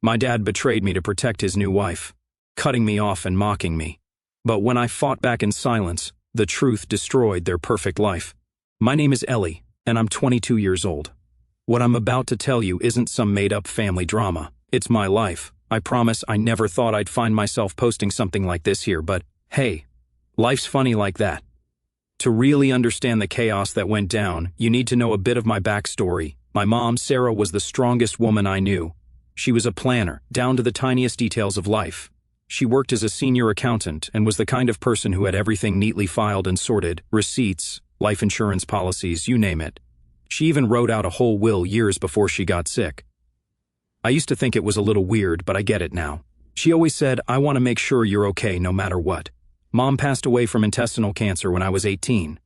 My dad betrayed me to protect his new wife, cutting me off and mocking me. But when I fought back in silence, the truth destroyed their perfect life. My name is Ellie, and I'm 22 years old. What I'm about to tell you isn't some made-up family drama. It's my life. I promise I never thought I'd find myself posting something like this here, but hey, life's funny like that. To really understand the chaos that went down, you need to know a bit of my backstory. My mom, Sarah, was the strongest woman I knew. She was a planner, down to the tiniest details of life. She worked as a senior accountant and was the kind of person who had everything neatly filed and sorted, receipts, life insurance policies, you name it. She even wrote out a whole will years before she got sick. I used to think it was a little weird, but I get it now. She always said, "I want to make sure you're okay no matter what." Mom passed away from intestinal cancer when I was 18.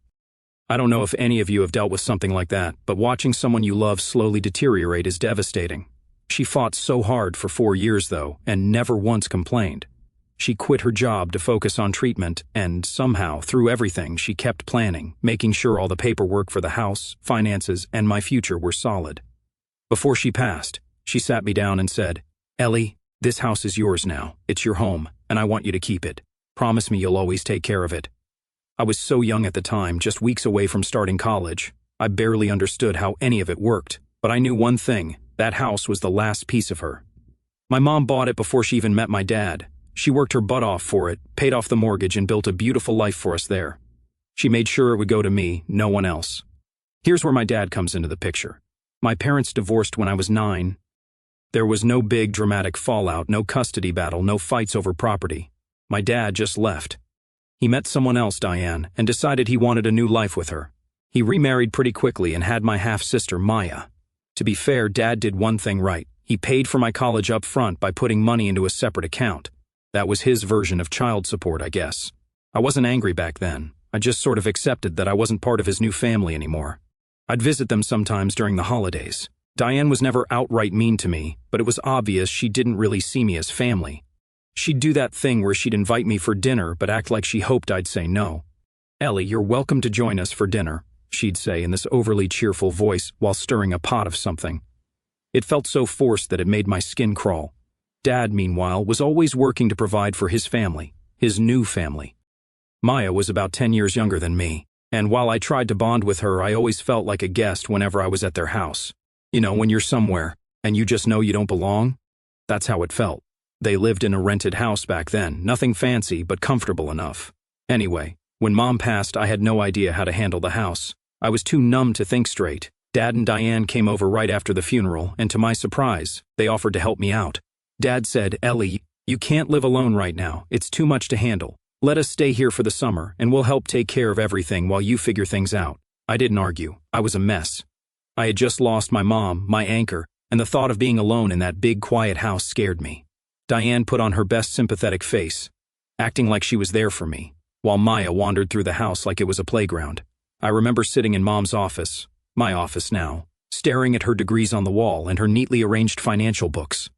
I don't know if any of you have dealt with something like that, but watching someone you love slowly deteriorate is devastating. She fought so hard for 4 years, though, and never once complained. She quit her job to focus on treatment, and somehow, through everything, she kept planning, making sure all the paperwork for the house, finances, and my future were solid. Before she passed, she sat me down and said, "Ellie, this house is yours now. It's your home, and I want you to keep it. Promise me you'll always take care of it." I was so young at the time, just weeks away from starting college. I barely understood how any of it worked, but I knew one thing: that house was the last piece of her. My mom bought it before she even met my dad. She worked her butt off for it, paid off the mortgage, and built a beautiful life for us there. She made sure it would go to me, no one else. Here's where my dad comes into the picture. My parents divorced when I was 9. There was no big dramatic fallout, no custody battle, no fights over property. My dad just left. He met someone else, Diane, and decided he wanted a new life with her. He remarried pretty quickly and had my half-sister, Maya. To be fair, Dad did one thing right. He paid for my college up front by putting money into a separate account. That was his version of child support, I guess. I wasn't angry back then. I just sort of accepted that I wasn't part of his new family anymore. I'd visit them sometimes during the holidays. Diane was never outright mean to me, but it was obvious she didn't really see me as family. She'd do that thing where she'd invite me for dinner but act like she hoped I'd say no. "Ellie, you're welcome to join us for dinner," she'd say in this overly cheerful voice while stirring a pot of something. It felt so forced that it made my skin crawl. Dad, meanwhile, was always working to provide for his family, his new family. Maya was about 10 years younger than me, and while I tried to bond with her, I always felt like a guest whenever I was at their house. You know, when you're somewhere, and you just know you don't belong? That's how it felt. They lived in a rented house back then, nothing fancy, but comfortable enough. Anyway, when Mom passed, I had no idea how to handle the house. I was too numb to think straight. Dad and Diane came over right after the funeral, and to my surprise, they offered to help me out. Dad said, "Ellie, you can't live alone right now. It's too much to handle. Let us stay here for the summer, and we'll help take care of everything while you figure things out." I didn't argue. I was a mess. I had just lost my mom, my anchor, and the thought of being alone in that big, quiet house scared me. Diane put on her best sympathetic face, acting like she was there for me, while Maya wandered through the house like it was a playground. I remember sitting in Mom's office, my office now, staring at her degrees on the wall and her neatly arranged financial books.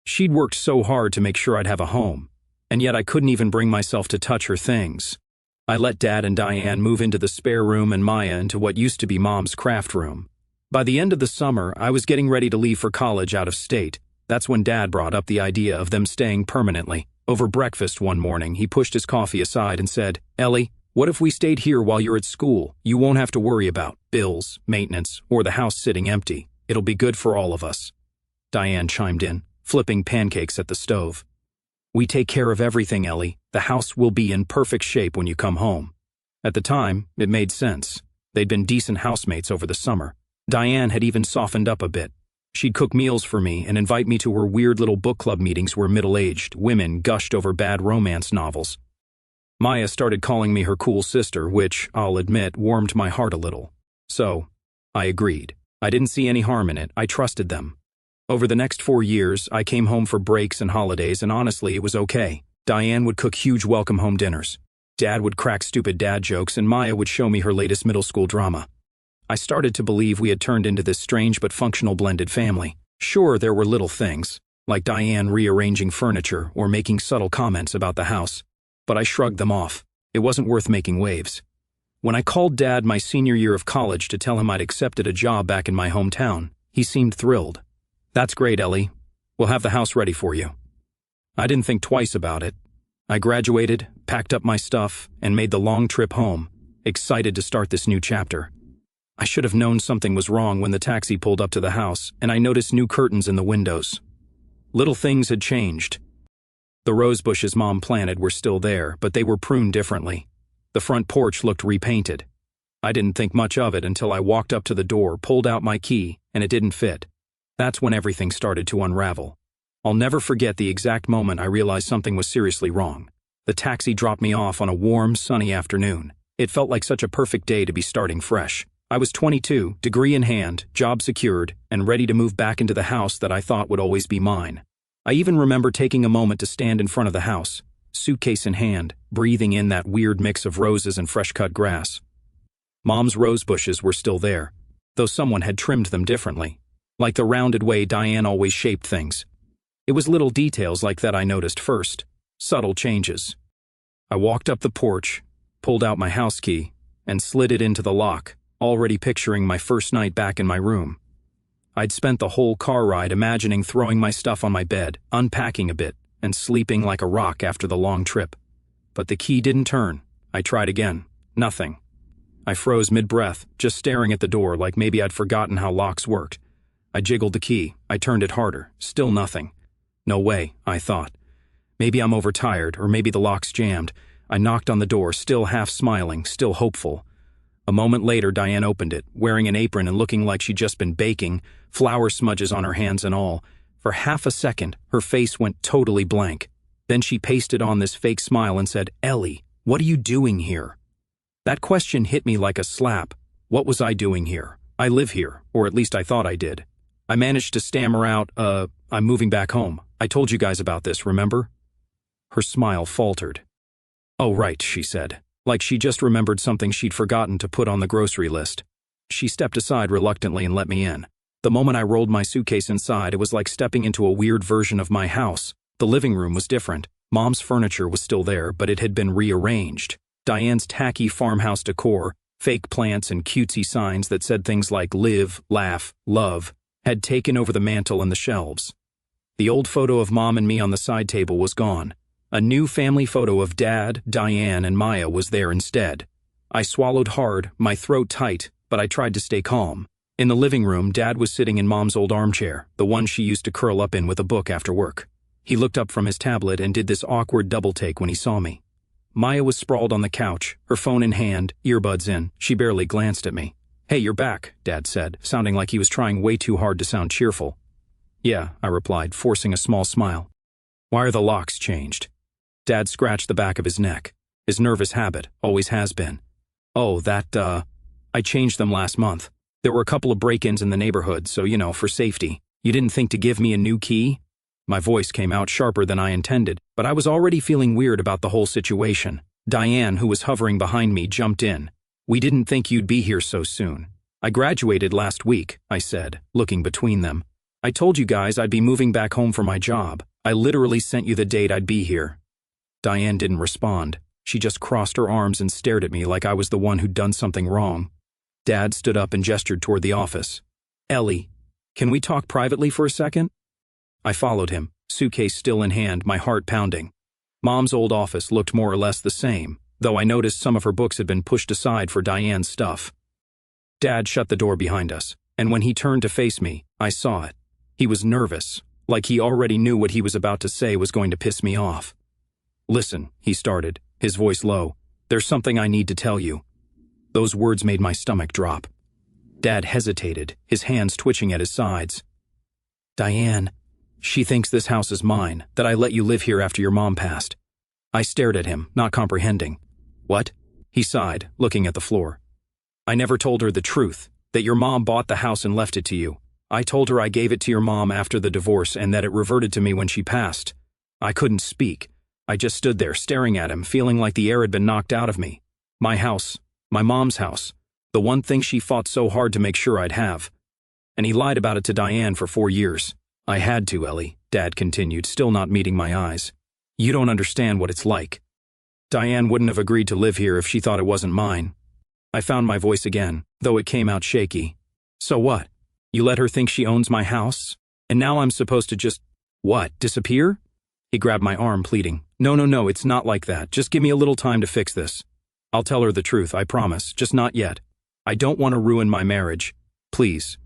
She'd worked so hard to make sure I'd have a home, and yet I couldn't even bring myself to touch her things. I let Dad and Diane move into the spare room and Maya into what used to be Mom's craft room. By the end of the summer, I was getting ready to leave for college out of state. That's when Dad brought up the idea of them staying permanently. Over breakfast one morning, he pushed his coffee aside and said, "Ellie, what if we stayed here while you're at school? You won't have to worry about bills, maintenance, or the house sitting empty. It'll be good for all of us." Diane chimed in, flipping pancakes at the stove. "We take care of everything, Ellie. The house will be in perfect shape when you come home." At the time, it made sense. They'd been decent housemates over the summer. Diane had even softened up a bit. She'd cook meals for me and invite me to her weird little book club meetings where middle-aged women gushed over bad romance novels. Maya started calling me her cool sister, which, I'll admit, warmed my heart a little. So, I agreed. I didn't see any harm in it. I trusted them. Over the next 4 years, I came home for breaks and holidays, and honestly, it was okay. Diane would cook huge welcome home dinners. Dad would crack stupid dad jokes, and Maya would show me her latest middle school drama. I started to believe we had turned into this strange but functional blended family. Sure, there were little things, like Diane rearranging furniture or making subtle comments about the house, but I shrugged them off. It wasn't worth making waves. When I called Dad my senior year of college to tell him I'd accepted a job back in my hometown, he seemed thrilled. "That's great, Ellie. We'll have the house ready for you. I didn't think twice about it. I graduated, packed up my stuff, and made the long trip home, excited to start this new chapter. I should have known something was wrong when the taxi pulled up to the house, and I noticed new curtains in the windows. Little things had changed. The rose bushes Mom planted were still there, but they were pruned differently. The front porch looked repainted. I didn't think much of it until I walked up to the door, pulled out my key, and it didn't fit. That's when everything started to unravel. I'll never forget the exact moment I realized something was seriously wrong. The taxi dropped me off on a warm, sunny afternoon. It felt like such a perfect day to be starting fresh. I was 22, degree in hand, job secured, and ready to move back into the house that I thought would always be mine. I even remember taking a moment to stand in front of the house, suitcase in hand, breathing in that weird mix of roses and fresh-cut grass. Mom's rose bushes were still there, though someone had trimmed them differently, like the rounded way Diane always shaped things. It was little details like that I noticed first, subtle changes. I walked up the porch, pulled out my house key, and slid it into the lock, already picturing my first night back in my room. I'd spent the whole car ride imagining throwing my stuff on my bed, unpacking a bit, and sleeping like a rock after the long trip. But the key didn't turn. I tried again. Nothing. I froze mid-breath, just staring at the door like maybe I'd forgotten how locks worked. I jiggled the key. I turned it harder. Still nothing. No way, I thought. Maybe I'm overtired, or maybe the lock's jammed. I knocked on the door, still half smiling, still hopeful. A moment later, Diane opened it, wearing an apron and looking like she'd just been baking, flour smudges on her hands and all. For half a second, her face went totally blank. Then she pasted on this fake smile and said, "Ellie, what are you doing here?" That question hit me like a slap. What was I doing here? I live here, or at least I thought I did. I managed to stammer out, I'm moving back home. I told you guys about this, remember? Her smile faltered. Oh, right, she said, like she just remembered something she'd forgotten to put on the grocery list. She stepped aside reluctantly and let me in. The moment I rolled my suitcase inside, it was like stepping into a weird version of my house. The living room was different. Mom's furniture was still there, but it had been rearranged. Diane's tacky farmhouse decor, fake plants and cutesy signs that said things like live, laugh, love, had taken over the mantel and the shelves. The old photo of Mom and me on the side table was gone. A new family photo of Dad, Diane, and Maya was there instead. I swallowed hard, my throat tight, but I tried to stay calm. In the living room, Dad was sitting in Mom's old armchair, the one she used to curl up in with a book after work. He looked up from his tablet and did this awkward double take when he saw me. Maya was sprawled on the couch, her phone in hand, earbuds in. She barely glanced at me. "Hey, you're back," Dad said, sounding like he was trying way too hard to sound cheerful. "Yeah," I replied, forcing a small smile. "Why are the locks changed?" Dad scratched the back of his neck. His nervous habit, always has been. "Oh, I changed them last month. There were a couple of break-ins in the neighborhood, so, for safety. You didn't think to give me a new key?" My voice came out sharper than I intended, but I was already feeling weird about the whole situation. Diane, who was hovering behind me, jumped in. "We didn't think you'd be here so soon." "I graduated last week," I said, looking between them. "I told you guys I'd be moving back home for my job. I literally sent you the date I'd be here." Diane didn't respond. She just crossed her arms and stared at me like I was the one who'd done something wrong. Dad stood up and gestured toward the office. "Ellie, can we talk privately for a second?" I followed him, suitcase still in hand, my heart pounding. Mom's old office looked more or less the same, though I noticed some of her books had been pushed aside for Diane's stuff. Dad shut the door behind us, and when he turned to face me, I saw it. He was nervous, like he already knew what he was about to say was going to piss me off. "Listen," he started, his voice low. "There's something I need to tell you." Those words made my stomach drop. Dad hesitated, his hands twitching at his sides. "Diane, she thinks this house is mine, that I let you live here after your mom passed." I stared at him, not comprehending. "What?" He sighed, looking at the floor. "I never told her the truth, that your mom bought the house and left it to you. I told her I gave it to your mom after the divorce and that it reverted to me when she passed." I couldn't speak. I just stood there staring at him, feeling like the air had been knocked out of me. My house, my mom's house, the one thing she fought so hard to make sure I'd have. And he lied about it to Diane for 4 years. "I had to, Ellie," Dad continued, still not meeting my eyes. "You don't understand what it's like. Diane wouldn't have agreed to live here if she thought it wasn't mine." I found my voice again, though it came out shaky. "So what? You let her think she owns my house? And now I'm supposed to just What, disappear? He grabbed my arm, pleading. No, it's not like that. Just give me a little time to fix this. I'll tell her the truth, I promise, just not yet. I don't want to ruin my marriage. Please.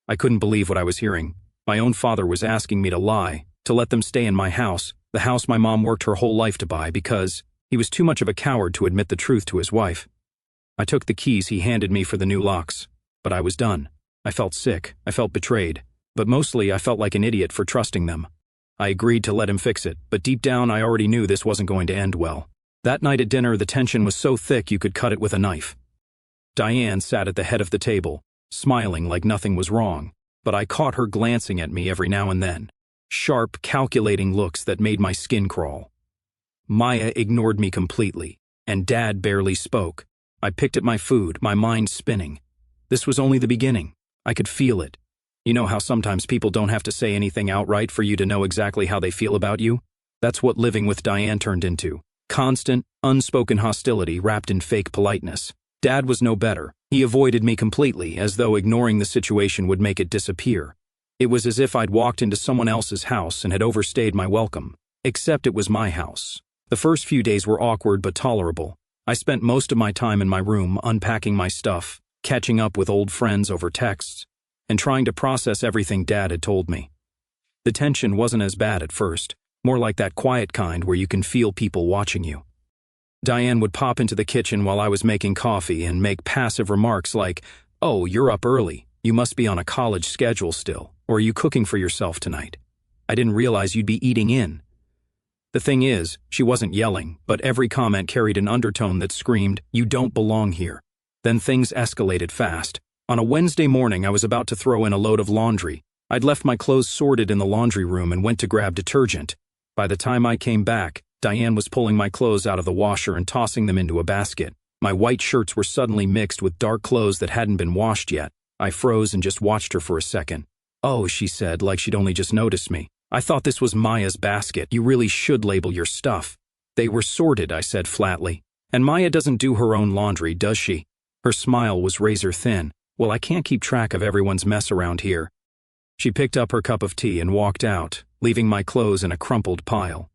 I couldn't believe what I was hearing. My own father was asking me to lie, to let them stay in my house, the house my mom worked her whole life to buy, because he was too much of a coward to admit the truth to his wife. I took the keys he handed me for the new locks, but I was done. I felt sick, I felt betrayed, but mostly I felt like an idiot for trusting them. I agreed to let him fix it, but deep down I already knew this wasn't going to end well. That night at dinner, the tension was so thick you could cut it with a knife. Diane sat at the head of the table, smiling like nothing was wrong, but I caught her glancing at me every now and then. Sharp, calculating looks that made my skin crawl. Maya ignored me completely, and Dad barely spoke. I picked at my food, my mind spinning. This was only the beginning. I could feel it. You know how sometimes people don't have to say anything outright for you to know exactly how they feel about you? That's what living with Diane turned into. Constant, unspoken hostility wrapped in fake politeness. Dad was no better. He avoided me completely, as though ignoring the situation would make it disappear. It was as if I'd walked into someone else's house and had overstayed my welcome. Except it was my house. The first few days were awkward but tolerable. I spent most of my time in my room unpacking my stuff, catching up with old friends over texts, and trying to process everything Dad had told me. The tension wasn't as bad at first, more like that quiet kind where you can feel people watching you. Diane would pop into the kitchen while I was making coffee and make passive remarks like, "Oh, you're up early. You must be on a college schedule still. Or are you cooking for yourself tonight? I didn't realize you'd be eating in." The thing is, she wasn't yelling, but every comment carried an undertone that screamed, "You don't belong here." Then things escalated fast. On a Wednesday morning, I was about to throw in a load of laundry. I'd left my clothes sorted in the laundry room and went to grab detergent. By the time I came back, Diane was pulling my clothes out of the washer and tossing them into a basket. My white shirts were suddenly mixed with dark clothes that hadn't been washed yet. I froze and just watched her for a second. "Oh," she said, like she'd only just noticed me. "I thought this was Maya's basket. You really should label your stuff." "They were sorted," I said flatly. "And Maya doesn't do her own laundry, does she?" Her smile was razor thin. "Well, I can't keep track of everyone's mess around here." She picked up her cup of tea and walked out, leaving my clothes in a crumpled pile.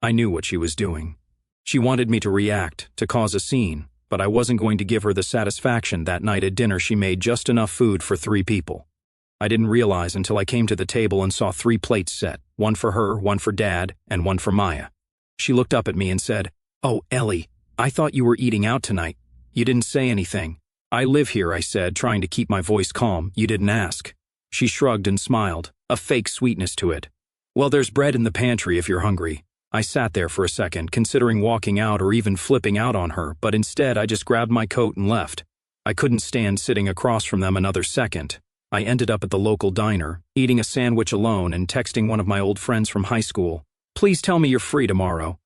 I knew what she was doing. She wanted me to react, to cause a scene, but I wasn't going to give her the satisfaction that night at dinner she made just enough food for 3 people. I didn't realize until I came to the table and saw 3 plates set, one for her, one for Dad, and one for Maya. She looked up at me and said, "Oh, Ellie, I thought you were eating out tonight. You didn't say anything." "I live here," I said, trying to keep my voice calm. "You didn't ask." She shrugged and smiled, a fake sweetness to it. "Well, there's bread in the pantry if you're hungry." I sat there for a second, considering walking out or even flipping out on her, but instead I just grabbed my coat and left. I couldn't stand sitting across from them another second. I ended up at the local diner, eating a sandwich alone and texting one of my old friends from high school. "Please tell me you're free tomorrow.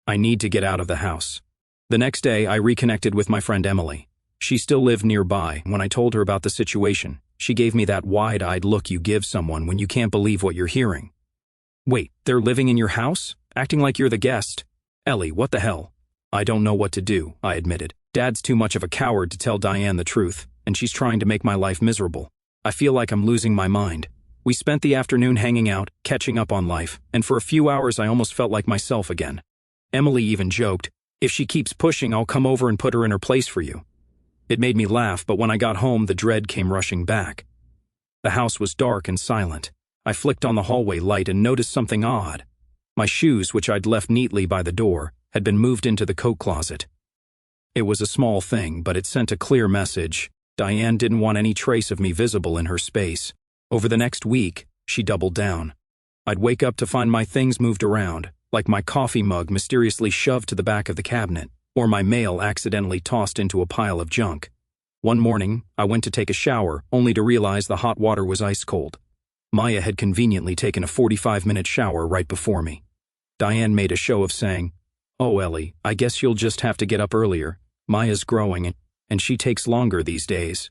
I need to get out of the house." The next day, I reconnected with my friend Emily. She still lived nearby. When I told her about the situation, she gave me that wide-eyed look you give someone when you can't believe what you're hearing. "Wait, they're living in your house? Acting like you're the guest? Ellie, what the hell?" "I don't know what to do," I admitted. "Dad's too much of a coward to tell Diane the truth, and she's trying to make my life miserable. I feel like I'm losing my mind." We spent the afternoon hanging out, catching up on life, and for a few hours I almost felt like myself again. Emily even joked, "If she keeps pushing, I'll come over and put her in her place for you." It made me laugh, but when I got home, the dread came rushing back. The house was dark and silent. I flicked on the hallway light and noticed something odd. My shoes, which I'd left neatly by the door, had been moved into the coat closet. It was a small thing, but it sent a clear message. Diane didn't want any trace of me visible in her space. Over the next week, she doubled down. I'd wake up to find my things moved around, like my coffee mug mysteriously shoved to the back of the cabinet, or my mail accidentally tossed into a pile of junk. One morning, I went to take a shower, only to realize the hot water was ice cold. Maya had conveniently taken a 45-minute shower right before me. Diane made a show of saying, "Oh, Ellie, I guess you'll just have to get up earlier. Maya's growing, and she takes longer these days."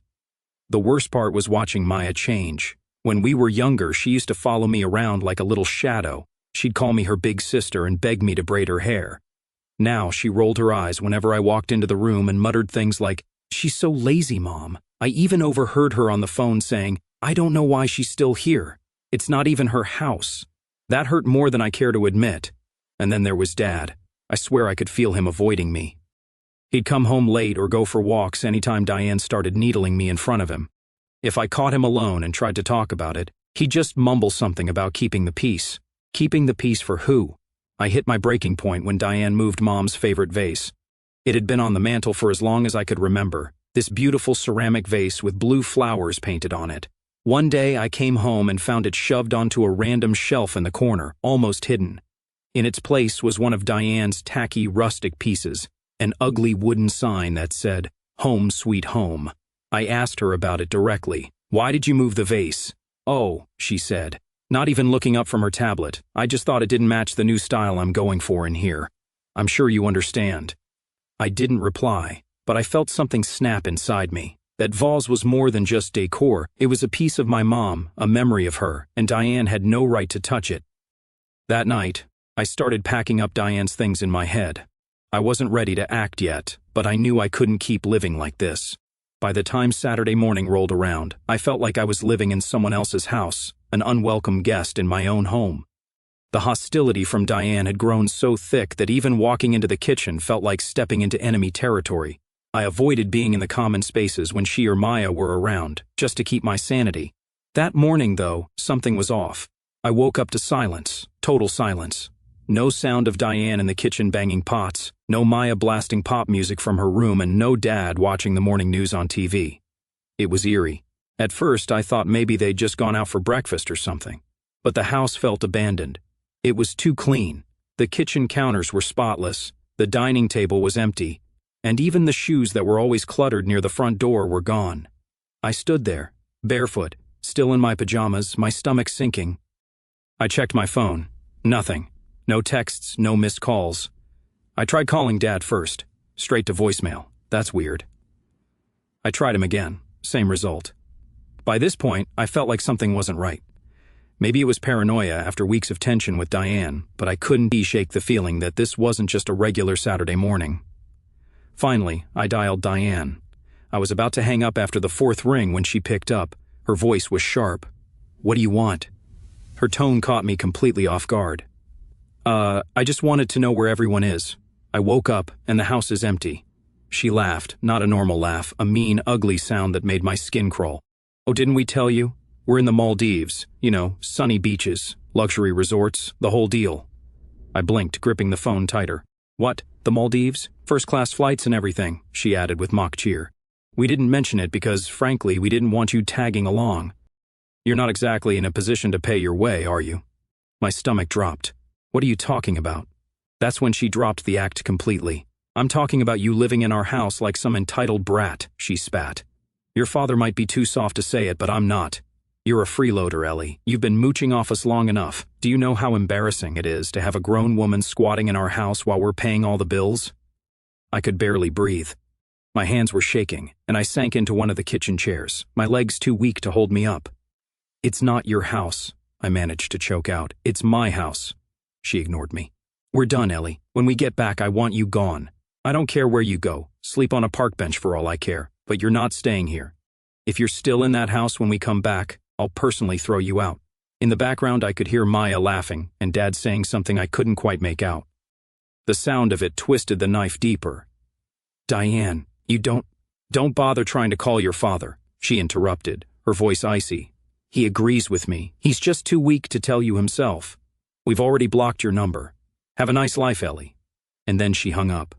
The worst part was watching Maya change. When we were younger, she used to follow me around like a little shadow. She'd call me her big sister and beg me to braid her hair. Now she rolled her eyes whenever I walked into the room and muttered things like, "She's so lazy, Mom." I even overheard her on the phone saying, "I don't know why she's still here. It's not even her house." That hurt more than I care to admit. And then there was Dad. I swear I could feel him avoiding me. He'd come home late or go for walks anytime Diane started needling me in front of him. If I caught him alone and tried to talk about it, he'd just mumble something about keeping the peace. Keeping the peace for who? I hit my breaking point when Diane moved Mom's favorite vase. It had been on the mantel for as long as I could remember, this beautiful ceramic vase with blue flowers painted on it. One day I came home and found it shoved onto a random shelf in the corner, almost hidden. In its place was one of Diane's tacky rustic pieces, an ugly wooden sign that said, "Home Sweet Home." I asked her about it directly. "Why did you move the vase?" "Oh," she said, not even looking up from her tablet. "I just thought it didn't match the new style I'm going for in here. I'm sure you understand." I didn't reply, but I felt something snap inside me. That vase was more than just decor. It was a piece of my mom, a memory of her, and Diane had no right to touch it. That night, I started packing up Diane's things in my head. I wasn't ready to act yet, but I knew I couldn't keep living like this. By the time Saturday morning rolled around, I felt like I was living in someone else's house, an unwelcome guest in my own home. The hostility from Diane had grown so thick that even walking into the kitchen felt like stepping into enemy territory. I avoided being in the common spaces when she or Maya were around, just to keep my sanity. That morning, though, something was off. I woke up to silence, total silence. No sound of Diane in the kitchen banging pots, no Maya blasting pop music from her room, and no Dad watching the morning news on TV. It was eerie. At first, I thought maybe they'd just gone out for breakfast or something. But the house felt abandoned. It was too clean. The kitchen counters were spotless, the dining table was empty, and even the shoes that were always cluttered near the front door were gone. I stood there, barefoot, still in my pajamas, my stomach sinking. I checked my phone. Nothing. No texts, no missed calls. I tried calling Dad first, straight to voicemail. That's weird. I tried him again, same result. By this point, I felt like something wasn't right. Maybe it was paranoia after weeks of tension with Diane, but I couldn't shake the feeling that this wasn't just a regular Saturday morning. Finally, I dialed Diane. I was about to hang up after the fourth ring when she picked up. Her voice was sharp. "What do you want?" Her tone caught me completely off guard. I just wanted to know where everyone is. I woke up, and the house is empty." She laughed, not a normal laugh, a mean, ugly sound that made my skin crawl. "Oh, didn't we tell you? We're in the Maldives, sunny beaches, luxury resorts, the whole deal." I blinked, gripping the phone tighter. "What, the Maldives? First-class flights and everything," she added with mock cheer. "We didn't mention it because, frankly, we didn't want you tagging along. You're not exactly in a position to pay your way, are you?" My stomach dropped. "What are you talking about?" That's when she dropped the act completely. "I'm talking about you living in our house like some entitled brat," she spat. "Your father might be too soft to say it, but I'm not. You're a freeloader, Ellie. You've been mooching off us long enough. Do you know how embarrassing it is to have a grown woman squatting in our house while we're paying all the bills?" I could barely breathe. My hands were shaking, and I sank into one of the kitchen chairs, my legs too weak to hold me up. "It's not your house," I managed to choke out. "It's my house." She ignored me. "We're done, Ellie. When we get back, I want you gone. I don't care where you go. Sleep on a park bench for all I care. But you're not staying here. If you're still in that house when we come back, I'll personally throw you out." In the background, I could hear Maya laughing and Dad saying something I couldn't quite make out. The sound of it twisted the knife deeper. "Diane, you don't bother trying to call your father," she interrupted, her voice icy. "He agrees with me. He's just too weak to tell you himself. We've already blocked your number. Have a nice life, Ellie." And then she hung up.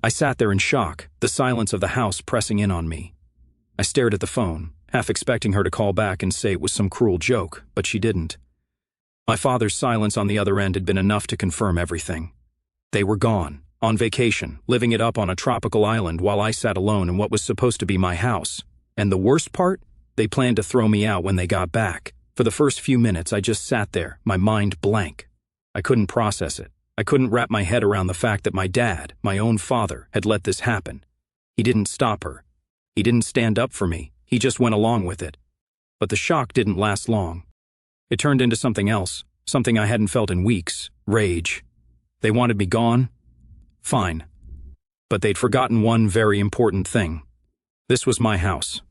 I sat there in shock, the silence of the house pressing in on me. I stared at the phone, half expecting her to call back and say it was some cruel joke, but she didn't. My father's silence on the other end had been enough to confirm everything. They were gone, on vacation, living it up on a tropical island while I sat alone in what was supposed to be my house. And the worst part? They planned to throw me out when they got back. For the first few minutes, I just sat there, my mind blank. I couldn't process it. I couldn't wrap my head around the fact that my dad, my own father, had let this happen. He didn't stop her. He didn't stand up for me. He just went along with it. But the shock didn't last long. It turned into something else, something I hadn't felt in weeks, rage. They wanted me gone? Fine. But they'd forgotten one very important thing. This was my house.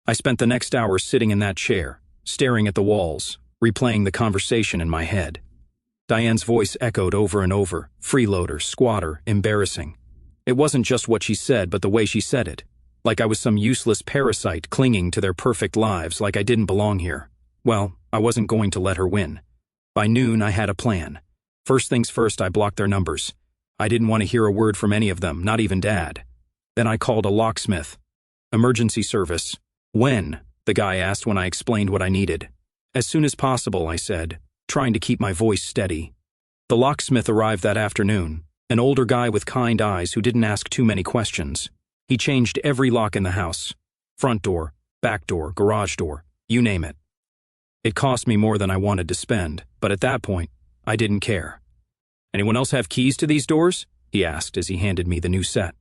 I spent the next hour sitting in that chair, staring at the walls, replaying the conversation in my head. Diane's voice echoed over and over. Freeloader, squatter, embarrassing. It wasn't just what she said, but the way she said it. Like I was some useless parasite clinging to their perfect lives, like I didn't belong here. Well, I wasn't going to let her win. By noon, I had a plan. First things first, I blocked their numbers. I didn't want to hear a word from any of them, not even Dad. Then I called a locksmith. Emergency service. When? The guy asked when I explained what I needed. As soon as possible, I said, trying to keep my voice steady. The locksmith arrived that afternoon, an older guy with kind eyes who didn't ask too many questions. He changed every lock in the house. Front door, back door, garage door, you name it. It cost me more than I wanted to spend, but at that point, I didn't care. Anyone else have keys to these doors? He asked as he handed me the new set.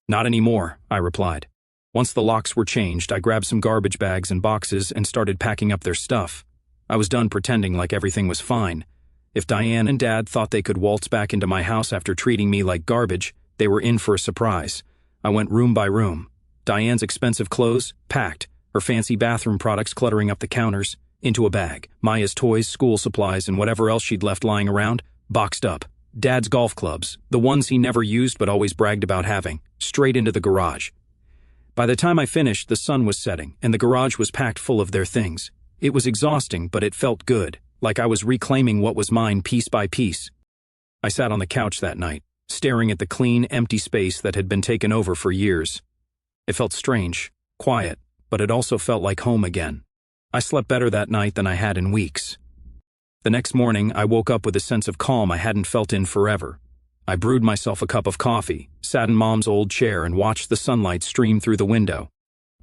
Not anymore, I replied. Once the locks were changed, I grabbed some garbage bags and boxes and started packing up their stuff. I was done pretending like everything was fine. If Diane and Dad thought they could waltz back into my house after treating me like garbage, they were in for a surprise. I went room by room. Diane's expensive clothes, packed, her fancy bathroom products cluttering up the counters, into a bag. Maya's toys, school supplies, and whatever else she'd left lying around, boxed up. Dad's golf clubs, the ones he never used but always bragged about having, straight into the garage. By the time I finished, the sun was setting, and the garage was packed full of their things. It was exhausting, but it felt good, like I was reclaiming what was mine piece by piece. I sat on the couch that night, staring at the clean, empty space that had been taken over for years. It felt strange, quiet, but it also felt like home again. I slept better that night than I had in weeks. The next morning, I woke up with a sense of calm I hadn't felt in forever. I brewed myself a cup of coffee, sat in Mom's old chair, and watched the sunlight stream through the window.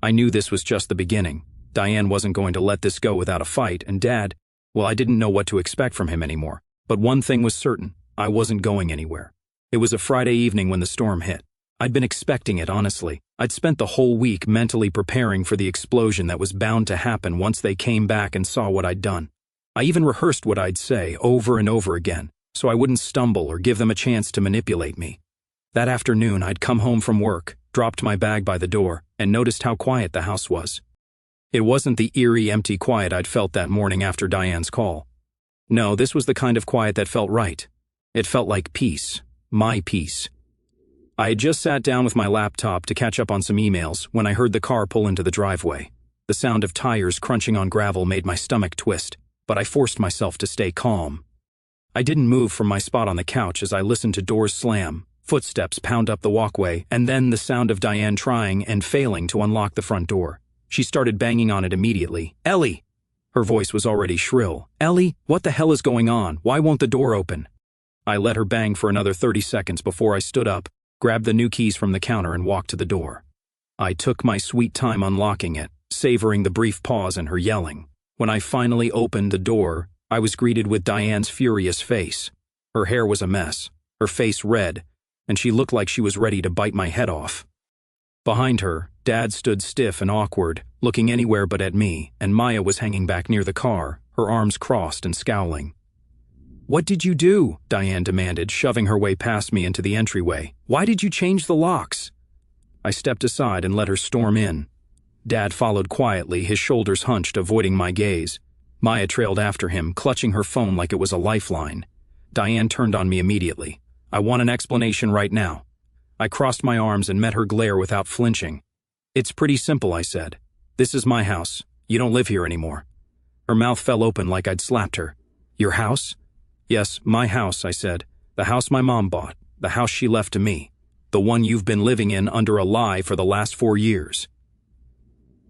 I knew this was just the beginning. Diane wasn't going to let this go without a fight, and Dad, well, I didn't know what to expect from him anymore. But one thing was certain, I wasn't going anywhere. It was a Friday evening when the storm hit. I'd been expecting it, honestly. I'd spent the whole week mentally preparing for the explosion that was bound to happen once they came back and saw what I'd done. I even rehearsed what I'd say over and over again, so I wouldn't stumble or give them a chance to manipulate me. That afternoon, I'd come home from work, dropped my bag by the door, and noticed how quiet the house was. It wasn't the eerie, empty quiet I'd felt that morning after Diane's call. No, this was the kind of quiet that felt right. It felt like peace. My peace. I had just sat down with my laptop to catch up on some emails when I heard the car pull into the driveway. The sound of tires crunching on gravel made my stomach twist, but I forced myself to stay calm. I didn't move from my spot on the couch as I listened to doors slam, footsteps pound up the walkway, and then the sound of Diane trying and failing to unlock the front door. She started banging on it immediately. Ellie! Her voice was already shrill. Ellie, what the hell is going on? Why won't the door open? I let her bang for another 30 seconds before I stood up, grabbed the new keys from the counter, and walked to the door. I took my sweet time unlocking it, savoring the brief pause in her yelling. When I finally opened the door, I was greeted with Diane's furious face. Her hair was a mess, her face red, and she looked like she was ready to bite my head off. Behind her, Dad stood stiff and awkward, looking anywhere but at me, and Maya was hanging back near the car, her arms crossed and scowling. What did you do? Diane demanded, shoving her way past me into the entryway. Why did you change the locks? I stepped aside and let her storm in. Dad followed quietly, his shoulders hunched, avoiding my gaze. Maya trailed after him, clutching her phone like it was a lifeline. Diane turned on me immediately. I want an explanation right now. I crossed my arms and met her glare without flinching. It's pretty simple, I said. This is my house. You don't live here anymore. Her mouth fell open like I'd slapped her. Your house? Yes, my house, I said. The house my mom bought. The house she left to me. The one you've been living in under a lie for the last 4 years.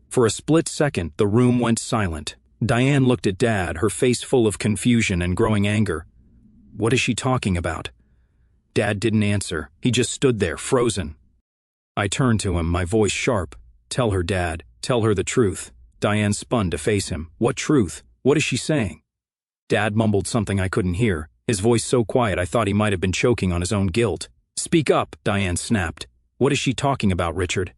For a split second, the room went silent. Diane looked at Dad, her face full of confusion and growing anger. What is she talking about? Dad didn't answer. He just stood there, frozen. I turned to him, my voice sharp. Tell her, Dad. Tell her the truth. Diane spun to face him. What truth? What is she saying? Dad mumbled something I couldn't hear, his voice so quiet I thought he might have been choking on his own guilt. Speak up, Diane snapped. What is she talking about, Richard?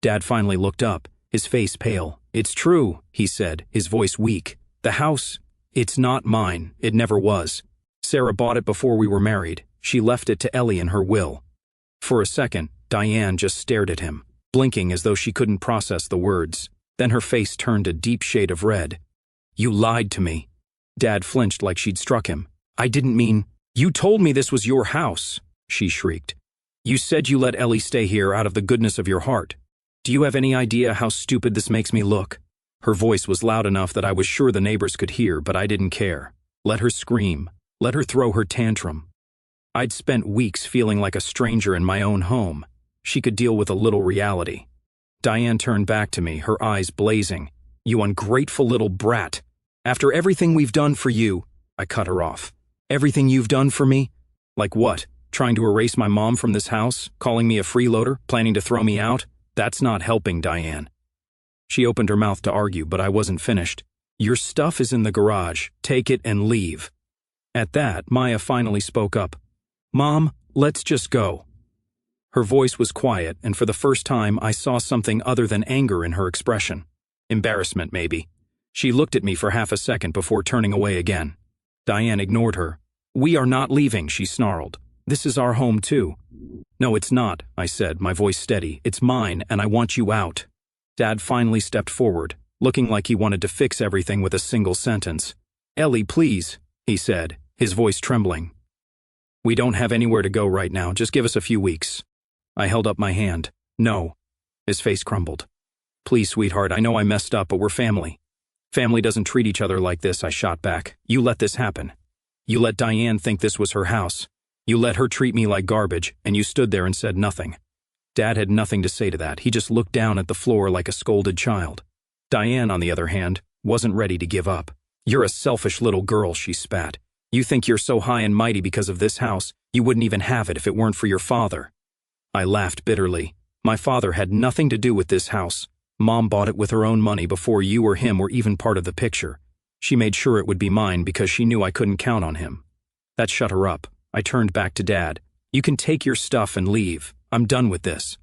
Dad finally looked up, his face pale. It's true, he said, his voice weak. The house, it's not mine. It never was. Sarah bought it before we were married. She left it to Ellie in her will. For a second, Diane just stared at him, blinking as though she couldn't process the words. Then her face turned a deep shade of red. You lied to me. Dad flinched like she'd struck him. I didn't mean, you told me this was your house, she shrieked. You said you let Ellie stay here out of the goodness of your heart. Do you have any idea how stupid this makes me look? Her voice was loud enough that I was sure the neighbors could hear, but I didn't care. Let her scream. Let her throw her tantrum. I'd spent weeks feeling like a stranger in my own home. She could deal with a little reality. Diane turned back to me, her eyes blazing. You ungrateful little brat. After everything we've done for you, I cut her off. Everything you've done for me? Like what? Trying to erase my mom from this house? Calling me a freeloader? Planning to throw me out? That's not helping, Diane. She opened her mouth to argue, but I wasn't finished. Your stuff is in the garage. Take it and leave. At that, Maya finally spoke up. Mom, let's just go. Her voice was quiet, and for the first time I saw something other than anger in her expression. Embarrassment, maybe. She looked at me for half a second before turning away again. Diane ignored her. We are not leaving, she snarled. This is our home too. No, it's not, I said, my voice steady. It's mine, and I want you out. Dad finally stepped forward, looking like he wanted to fix everything with a single sentence. Ellie, please, he said, his voice trembling. We don't have anywhere to go right now, just give us a few weeks. I held up my hand. No. His face crumbled. Please, sweetheart, I know I messed up, but we're family. Family doesn't treat each other like this, I shot back. You let this happen. You let Diane think this was her house. You let her treat me like garbage, and you stood there and said nothing. Dad had nothing to say to that. He just looked down at the floor like a scolded child. Diane, on the other hand, wasn't ready to give up. You're a selfish little girl, she spat. You think you're so high and mighty because of this house, you wouldn't even have it if it weren't for your father. I laughed bitterly. My father had nothing to do with this house. Mom bought it with her own money before you or him were even part of the picture. She made sure it would be mine because she knew I couldn't count on him. That shut her up. I turned back to Dad. You can take your stuff and leave. I'm done with this.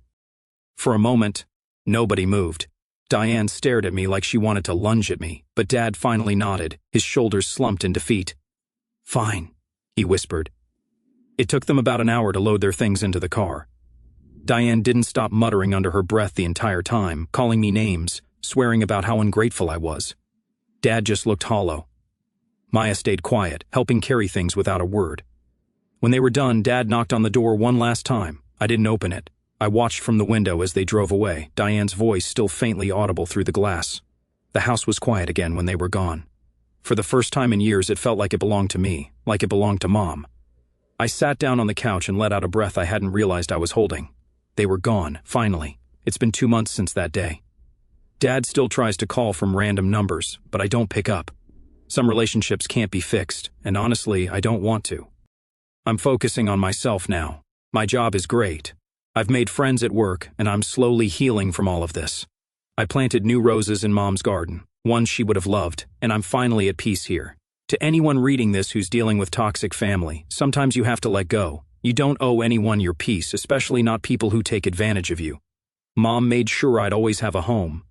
For a moment, nobody moved. Diane stared at me like she wanted to lunge at me, but Dad finally nodded, his shoulders slumped in defeat. Fine, he whispered. It took them about an hour to load their things into the car. Diane didn't stop muttering under her breath the entire time, calling me names, swearing about how ungrateful I was. Dad just looked hollow. Maya stayed quiet, helping carry things without a word. When they were done, Dad knocked on the door one last time. I didn't open it. I watched from the window as they drove away, Diane's voice still faintly audible through the glass. The house was quiet again when they were gone. For the first time in years, it felt like it belonged to me, like it belonged to Mom. I sat down on the couch and let out a breath I hadn't realized I was holding. They were gone, finally. It's been 2 months since that day. Dad still tries to call from random numbers, but I don't pick up. Some relationships can't be fixed, and honestly, I don't want to. I'm focusing on myself now. My job is great. I've made friends at work, and I'm slowly healing from all of this. I planted new roses in Mom's garden, ones she would have loved, and I'm finally at peace here. To anyone reading this who's dealing with toxic family, sometimes you have to let go. You don't owe anyone your peace, especially not people who take advantage of you. Mom made sure I'd always have a home,